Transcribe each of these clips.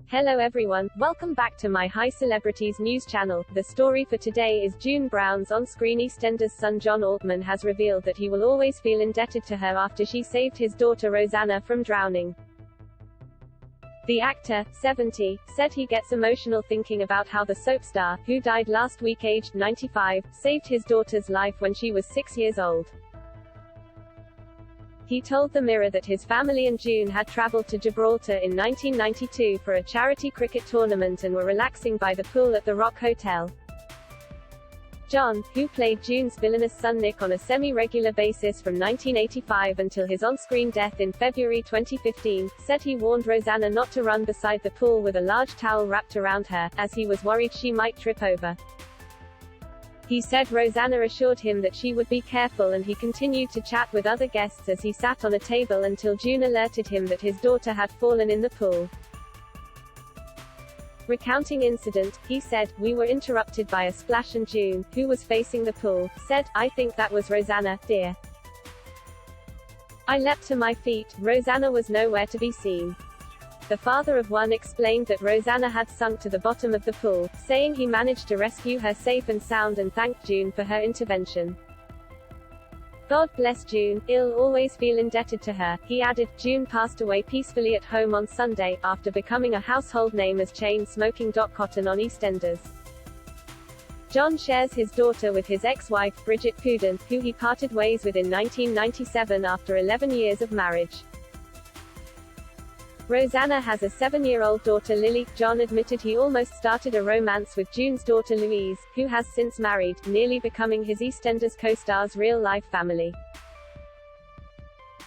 Hello everyone, welcome back to my High Celebrities news channel. The story for today is June Brown's on-screen EastEnders son John Altman has revealed that he will always feel indebted to her after she saved his daughter Rosanna from drowning. The actor, 70, said he gets emotional thinking about how the soap star, who died last week aged 95, saved his daughter's life when she was 6 years old. He told the Mirror that his family and June had traveled to Gibraltar in 1992 for a charity cricket tournament and were relaxing by the pool at the Rock Hotel. John, who played June's villainous son Nick on a semi-regular basis from 1985 until his on-screen death in February 2015, said he warned Rosanna not to run beside the pool with a large towel wrapped around her, as he was worried she might trip over. He said Rosanna assured him that she would be careful, and he continued to chat with other guests as he sat on a table until June alerted him that his daughter had fallen in the pool. Recounting incident, he said, "We were interrupted by a splash and June, who was facing the pool, said, 'I think that was Rosanna, dear.' I leapt to my feet. Rosanna was nowhere to be seen." The father of one explained that Rosanna had sunk to the bottom of the pool, saying he managed to rescue her safe and sound and thanked June for her intervention. "God bless June, I'll always feel indebted to her," he added. June passed away peacefully at home on Sunday, after becoming a household name as chain-smoking Doc Cotton on EastEnders. John shares his daughter with his ex-wife, Bridget Puden, who he parted ways with in 1997 after 11 years of marriage. Rosanna has a 7-year-old daughter Lily. John admitted he almost started a romance with June's daughter Louise, who has since married, nearly becoming his EastEnders co-star's real-life family.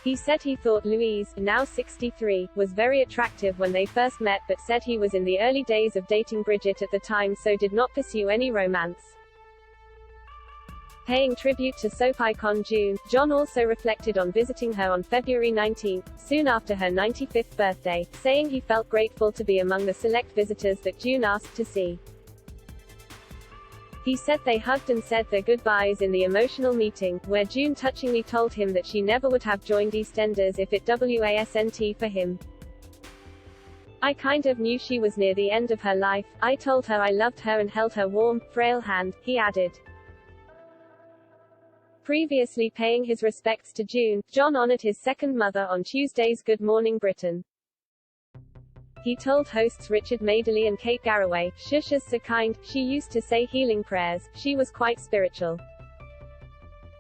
He said he thought Louise, now 63, was very attractive when they first met, but said he was in the early days of dating Bridget at the time, so did not pursue any romance. Paying tribute to soap icon June, John also reflected on visiting her on February 19, soon after her 95th birthday, saying he felt grateful to be among the select visitors that June asked to see. He said they hugged and said their goodbyes in the emotional meeting, where June touchingly told him that she never would have joined EastEnders if it wasn't for him. "I kind of knew she was near the end of her life. I told her I loved her and held her warm, frail hand," he added. Previously paying his respects to June, John honored his second mother on Tuesday's Good Morning Britain. He told hosts Richard Madeley and Kate Garraway, "Shush is so kind, she used to say healing prayers, she was quite spiritual.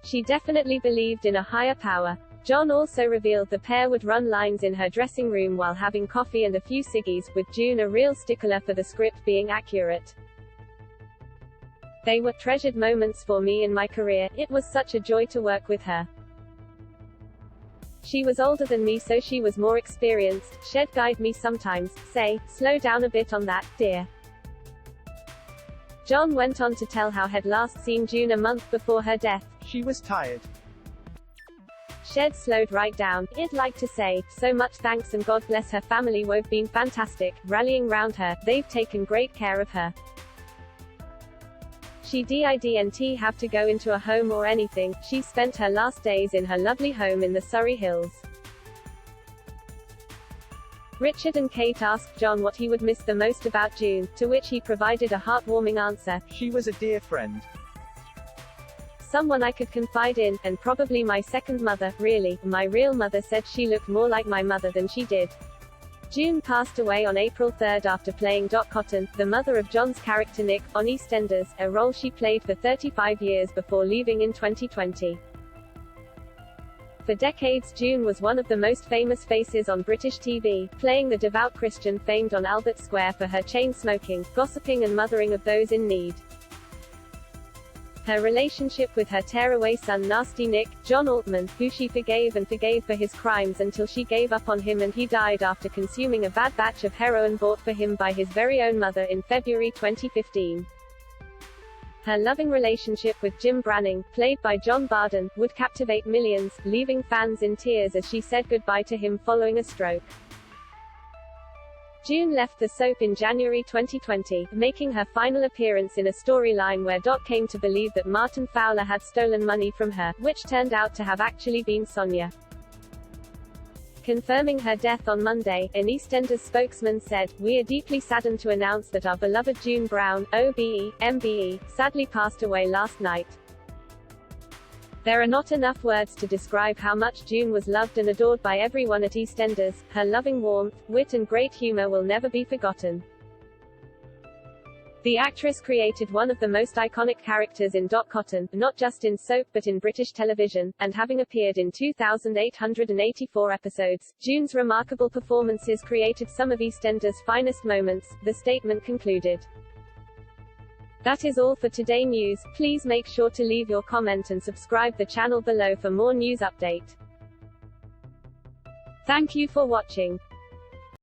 She definitely believed in a higher power." John also revealed the pair would run lines in her dressing room while having coffee and a few ciggies, with June a real stickler for the script being accurate. "They were treasured moments for me in my career. It was such a joy to work with her. She was older than me, so she was more experienced. She'd guide me sometimes, say, 'Slow down a bit on that, dear.'" John went on to tell how he'd last seen June a month before her death. "She was tired. She'd slowed right down. I'd like to say, so much thanks and God bless her family. We've been fantastic, rallying round her. They've taken great care of her. She didn't have to go into a home or anything. She spent her last days in her lovely home in the Surrey Hills." Richard and Kate asked John what he would miss the most about June, to which he provided a heartwarming answer. "She was a dear friend. Someone I could confide in, and probably my second mother, really. My real mother said she looked more like my mother than she did." June passed away on April 3 after playing Doc Cotton, the mother of John's character Nick, on EastEnders, a role she played for 35 years before leaving in 2020. For decades June was one of the most famous faces on British TV, playing the devout Christian famed on Albert Square for her chain-smoking, gossiping and mothering of those in need. Her relationship with her tearaway son Nasty Nick, John Altman, who she forgave and forgave for his crimes until she gave up on him and he died after consuming a bad batch of heroin bought for him by his very own mother in February 2015. Her loving relationship with Jim Branning, played by John Barden, would captivate millions, leaving fans in tears as she said goodbye to him following a stroke. June left the soap in January 2020, making her final appearance in a storyline where Doc came to believe that Martin Fowler had stolen money from her, which turned out to have actually been Sonia. Confirming her death on Monday, an EastEnders spokesman said, "We are deeply saddened to announce that our beloved June Brown, OBE, MBE, sadly passed away last night. There are not enough words to describe how much June was loved and adored by everyone at EastEnders. Her loving warmth, wit and great humor will never be forgotten." The actress created one of the most iconic characters in Dot Cotton, not just in soap but in British television, and having appeared in 2,884 episodes, June's remarkable performances created some of EastEnders' finest moments, the statement concluded. That is all for today news. Please make sure to leave your comment and subscribe the channel below for more news update. Thank you for watching.